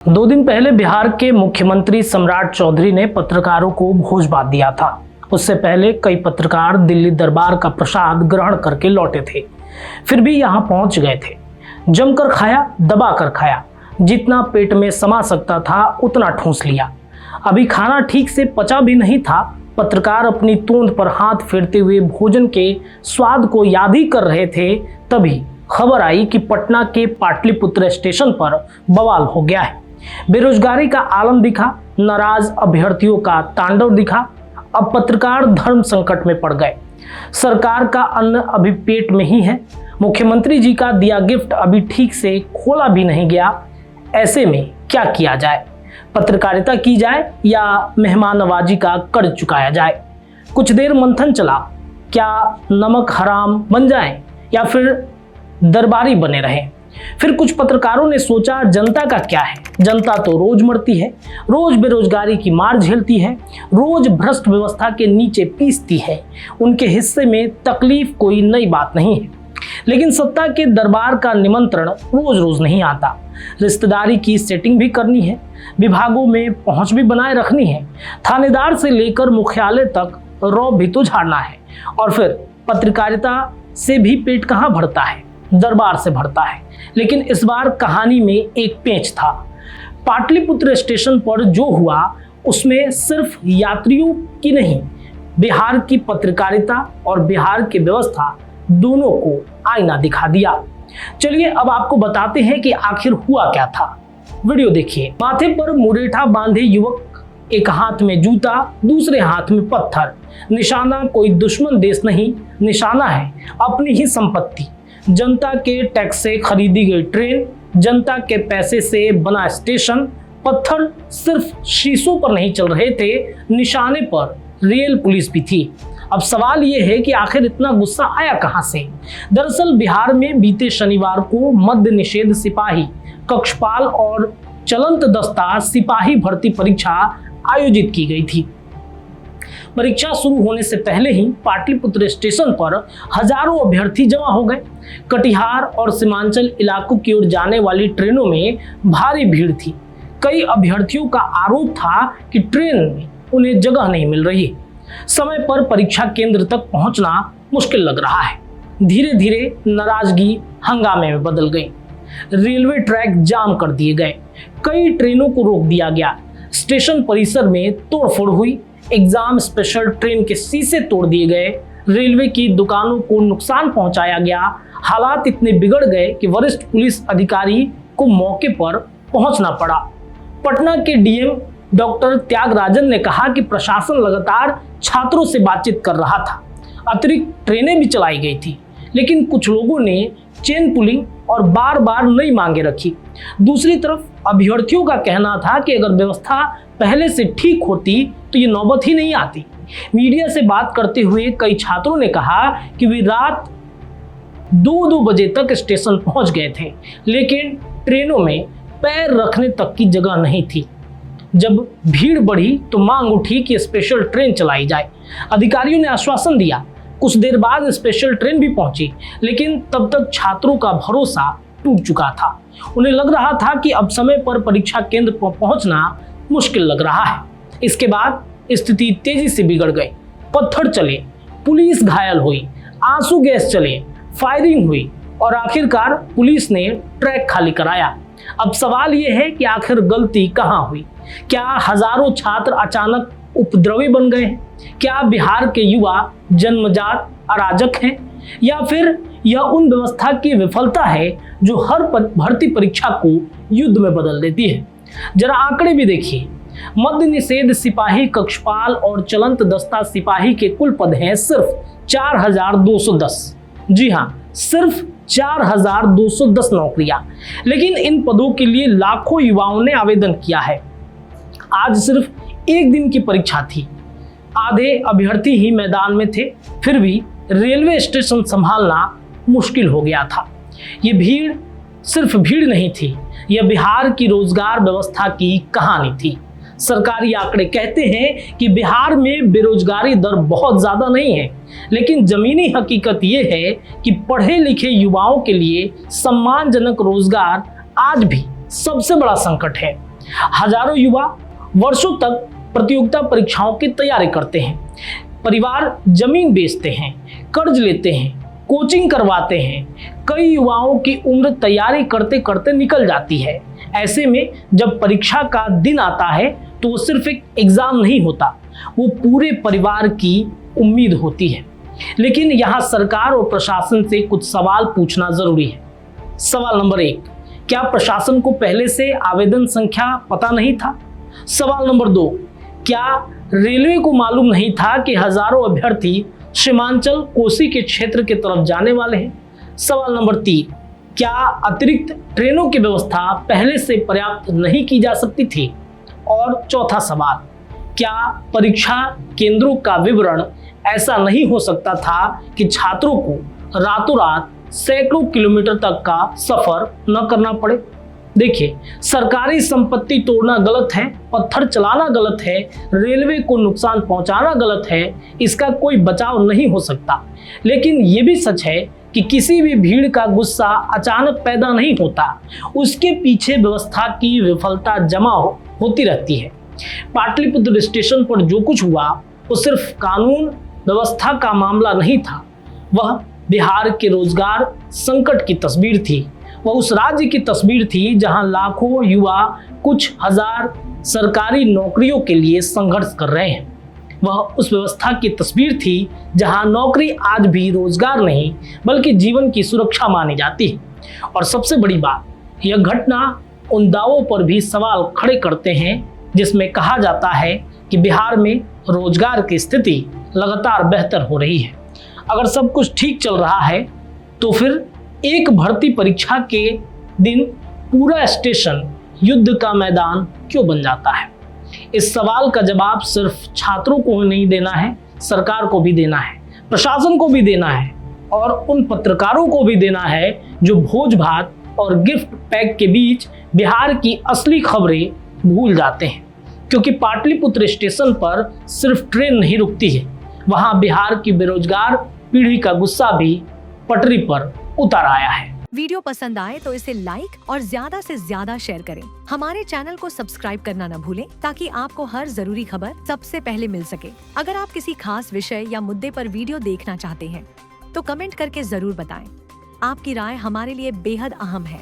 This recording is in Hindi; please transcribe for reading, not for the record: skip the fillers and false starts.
2 दिन पहले बिहार के मुख्यमंत्री सम्राट चौधरी ने पत्रकारों को भोज बांट दिया था। उससे पहले कई पत्रकार दिल्ली दरबार का प्रसाद ग्रहण करके लौटे थे, फिर भी यहां पहुंच गए थे। जमकर खाया, दबा कर खाया, जितना पेट में समा सकता था उतना ठूंस लिया। अभी खाना ठीक से पचा भी नहीं था, पत्रकार अपनी तोंद पर हाथ फेरते हुए भोजन के स्वाद को याद ही कर रहे थे, तभी खबर आई कि पटना के पाटलिपुत्र स्टेशन पर बवाल हो गया है। बेरोजगारी का आलम दिखा, नाराज अभ्यर्थियों का तांडव दिखा। अब पत्रकार धर्म संकट में पड़ गए। सरकार का अन्न अभी पेट में ही है, मुख्यमंत्री जी का दिया गिफ्ट अभी ठीक से खोला भी नहीं गया। ऐसे में क्या किया जाए? पत्रकारिता की जाए या मेहमान नवाजी का कर्ज चुकाया जाए? कुछ देर मंथन चला, क्या नमक हराम बन जाए या फिर दरबारी बने रहें? फिर कुछ पत्रकारों ने सोचा, जनता का क्या है? जनता तो रोज मरती है, रोज बेरोजगारी की मार झेलती है, रोज भ्रष्ट व्यवस्था के नीचे पीसती है। उनके हिस्से में तकलीफ कोई नई बात नहीं है, लेकिन सत्ता के दरबार का निमंत्रण रोज रोज नहीं आता। रिश्तेदारी की सेटिंग भी करनी है, विभागों में पहुंच भी बनाए रखनी है, थानेदार से लेकर मुख्यालय तक रौब भी तो झाड़ना है। और फिर पत्रकारिता से भी पेट कहाँ भरता है, दरबार से भरता है। लेकिन इस बार कहानी में एक पेंच था। पाटलिपुत्र स्टेशन पर जो हुआ उसमें सिर्फ यात्रियों की नहीं, बिहार की पत्रकारिता और बिहार की व्यवस्था दोनों को आईना दिखा दिया। चलिए अब आपको बताते हैं कि आखिर हुआ क्या था। वीडियो देखिए। माथे पर मुरेठा बांधे युवक, एक हाथ में जूता, दूसरे हाथ में पत्थर। निशाना कोई दुश्मन देश नहीं, निशाना है अपनी ही संपत्ति। जनता के टैक्स से खरीदी गई ट्रेन, जनता के पैसे से बना स्टेशन। पत्थर सिर्फ शीशों पर नहीं चल रहे थे, निशाने पर रेल पुलिस भी थी। अब सवाल यह है कि आखिर इतना गुस्सा आया कहां से? दरअसल बिहार में बीते शनिवार को मद्य निषेध सिपाही कक्षपाल और चलंत दस्ता सिपाही भर्ती परीक्षा आयोजित की गई थी। परीक्षा शुरू होने से पहले ही पाटलिपुत्र स्टेशन पर हजारों अभ्यर्थी जमा हो गए। कटिहार और सीमांचल इलाकों की ओर जाने वाली ट्रेनों में भारी भीड़ थी। कई अभ्यर्थियों का आरोप था कि ट्रेन में उन्हें जगह नहीं मिल रही। समय पर परीक्षा केंद्र तक पहुंचना मुश्किल लग रहा है। धीरे धीरे नाराजगी हंगामे में बदल गई। रेलवे ट्रैक जाम कर दिए गए, कई ट्रेनों को रोक दिया गया। स्टेशन परिसर में तोड़फोड़ हुई, एग्जाम स्पेशल ट्रेन के शीशे तोड़ दिए गए, रेलवे की दुकानों को नुकसान पहुंचाया गया। हालात इतने बिगड़ गए कि वरिष्ठ पुलिस अधिकारी को मौके पर पहुंचना पड़ा। पटना के डीएम डॉक्टर त्यागराजन ने कहा कि प्रशासन लगातार छात्रों से बातचीत कर रहा था। अतिरिक्त ट्रेनें भी चलाई गई थी, लेकिन कुछ लोगों ने चेन पुलिंग और बार बार नई मांगे रखी। दूसरी तरफ अभ्यर्थियों का कहना था कि अगर व्यवस्था पहले से ठीक होती तो ये नौबत ही नहीं आती। मीडिया से बात करते हुए कई छात्रों ने कहा कि वे रात 2-2 बजे तक स्टेशन पहुंच गए थे, लेकिन ट्रेनों में पैर रखने तक की जगह नहीं थी। जब भीड़ बढ़ी तो मांग उठी कि स्पेशल ट्रेन चलाई जाए। अधिकारियों ने आश्वासन दिया। कुछ देर बाद स्पेशल ट्रेन भी पहुंची, लेकिन तब तक छात्रों का भरोसा टूट चुका था। उन्हें लग रहा था कि अब समय पर परीक्षा केंद्र पर पहुंचना मुश्किल लग रहा है। इसके बाद स्थिति तेजी से बिगड़ गई। पत्थर चले, पुलिस घायल हुई, आंसू गैस चले, फायरिंग हुई और आखिरकार पुलिस ने ट्रैक खाली कराया। अब सवाल यह है कि आखिर गलती कहां हुई? क्या हजारों छात्र अचानक उपद्रवी बन गए हैं? क्या बिहार के युवा जन्मजात अराजक हैं, या फिर यह उन व्यवस्था की विफलता है जो हर भर्ती परीक्षा को युद्ध में बदल देती है? जरा आंकड़े भी देखिए। मद्य निषेध सिपाही कक्षपाल और चलंत दस्ता सिपाही के कुल पद हैं सिर्फ 4210। जी हाँ, सिर्फ 4210 नौकरियां। लेकिन इन पदों के लिए लाखों युवाओं ने आवेदन किया है। आज सिर्फ एक दिन की परीक्षा थी, आधे अभ्यर्थी ही मैदान में थे, फिर भी रेलवे स्टेशन संभालना मुश्किल हो गया था। ये भीड़ सिर्फ भीड़ नहीं थी, यह बिहार की रोजगार व्यवस्था की कहानी थी। सरकारी आंकड़े कहते हैं कि बिहार में बेरोजगारी दर बहुत ज्यादा नहीं है, लेकिन जमीनी हकीकत यह है कि पढ़े लिखे युवाओं के लिए सम्मानजनक रोजगार आज भी सबसे बड़ा संकट है। हजारों युवा वर्षों तक प्रतियोगिता परीक्षाओं की तैयारी करते हैं, परिवार जमीन बेचते हैं, कर्ज लेते हैं, कोचिंग करवाते हैं। कई युवाओं की उम्र तैयारी करते करते निकल जाती है। ऐसे में जब परीक्षा का दिन आता है तो वो सिर्फ एक एग्जाम नहीं होता, वो पूरे परिवार की उम्मीद होती है। लेकिन यहाँ सरकार और प्रशासन से कुछ सवाल पूछना जरूरी है। सवाल नंबर 1, क्या प्रशासन को पहले से आवेदन संख्या पता नहीं था? सवाल नंबर 2, क्या रेलवे को मालूम नहीं था कि हजारों अभ्यर्थी सीमांचल कोसी के क्षेत्र की तरफ जाने वाले हैं? सवाल नंबर 3, क्या अतिरिक्त ट्रेनों की व्यवस्था पहले से पर्याप्त नहीं की जा सकती थी? और चौथा सवाल, क्या परीक्षा केंद्रों का विवरण ऐसा नहीं हो सकता था कि छात्रों को रातों रात सैकड़ों किलोमीटर तक का सफर न करना पड़े? देखिए, सरकारी संपत्ति तोड़ना गलत है, पत्थर चलाना गलत है, रेलवे को नुकसान पहुंचाना गलत है, इसका कोई बचाव नहीं हो सकता। लेकिन ये भी सच है कि किसी भी भीड़ का गुस्सा अचानक पैदा नहीं होता, उसके पीछे व्यवस्था की विफलता जमा होती रहती है। पाटलिपुत्र स्टेशन पर जो कुछ हुआ वो सिर्फ कानून व्यवस्था का मामला नहीं था, वह बिहार के रोजगार संकट की तस्वीर थी। वह उस राज्य की तस्वीर थी जहां लाखों युवा कुछ हजार सरकारी नौकरियों के लिए संघर्ष कर रहे हैं। वह उस व्यवस्था की तस्वीर थी जहां नौकरी आज भी रोजगार नहीं बल्कि जीवन की सुरक्षा मानी जाती है। और सबसे बड़ी बात, यह घटना उन दावों पर भी सवाल खड़े करते हैं जिसमें कहा जाता है कि बिहार में रोजगार की स्थिति लगातार बेहतर हो रही है। अगर सब कुछ ठीक चल रहा है तो फिर एक भर्ती परीक्षा के दिन पूरा स्टेशन युद्ध का मैदान क्यों बन जाता है? इस सवाल का जवाब सिर्फ छात्रों को नहीं देना है, सरकार को भी देना है, प्रशासन को भी देना है और उन पत्रकारों को भी देना है जो भोज भात और गिफ्ट पैक के बीच बिहार की असली खबरें भूल जाते हैं। क्योंकि पाटलिपुत्र स्टेशन पर सिर्फ ट्रेन नहीं रुकती है, वहां बिहार की बेरोजगार पीढ़ी का गुस्सा भी पटरी पर उतर आया है। वीडियो पसंद आए तो इसे लाइक और ज्यादा से ज्यादा शेयर करें। हमारे चैनल को सब्सक्राइब करना न भूलें ताकि आपको हर जरूरी खबर सबसे पहले मिल सके। अगर आप किसी खास विषय या मुद्दे पर वीडियो देखना चाहते हैं तो कमेंट करके जरूर बताएं। आपकी राय हमारे लिए बेहद अहम है।